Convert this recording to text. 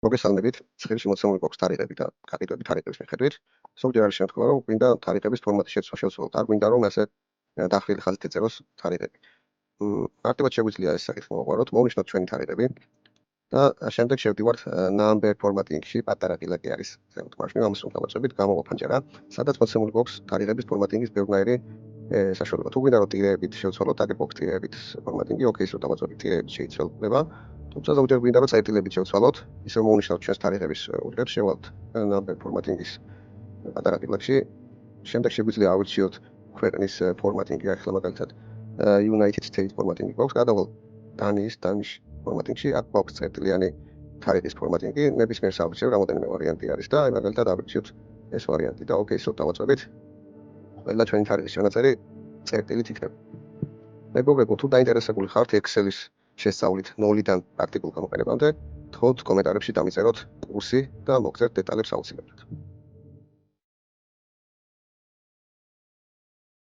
მოგესალმებით, ცხრილში მოცემული გვაქვს თარიღები და გაყიდვები თარიღების მიხედვით. ზოგჯერ არის შემთხვევა, რომ გვინდა თარიღების ფორმატის შეცვლა შევცვალოთ. არ გვინდა რომ ასე დახრილი ხაზით ეწეროს თარიღები. მარტივად შეგვიძლია ეს საკითხი მოვაყაროთ, მოვნიშნოთ ჩვენი თარიღები და შემდეგ შევდივართ number formatting-ში, პატარა ღილაკი არის ზემოთ მარჯვნივ, ამას უნდა დავაწვევით, გამოვაფანჯარა, სადაც მოცემული გვაქვს თარიღების ფორმატინგის ბევრნაირი საშუალება. თუ გვინდა რომ ტირეებით შევცვალოთ, აგერ გვაქვს ტირეებით ფორმატინგი, ოკეი, რომ დავაწვევით ტირეებით შეიძლება. თუმცა ზოგჯერ გვინდა რომ წერტილებით შევცვალოთ, ისე რომ მოვნიშნოთ ჩვენს თარიღების უჯრედს, შევალთ number formatting-ის პატარა ღილაკში. შემდეგ შეგვიძლია ავირჩიოთ ქვეყნის ფორმატინგი, ახლა მაგალითად United States formatting გვაქვს, გადავალ დანის formatting-ში, აქ გვაქვს წერტილიანი თარიღის ფორმატინგი, ნებისმიერ საავირჩიო რამოდენიმე ვარიანტი არის და აი მაგალითად ავირჩიოთ ეს ვარიანტი და ოკეი-ს დავაწვევით. ყველა ჩვენი თარიღის ჩანაწერი წერტილით იქნება. მეგობრებო, თუ დაინტერესებული ხართ Excel-ის შესწავლით 0-დან პრაქტიკულ გამოყენებამდე, თხოვთ კომენტარებში დამიწეროთ კურსი და მოგწერთ დეტალებს აუცილებლად.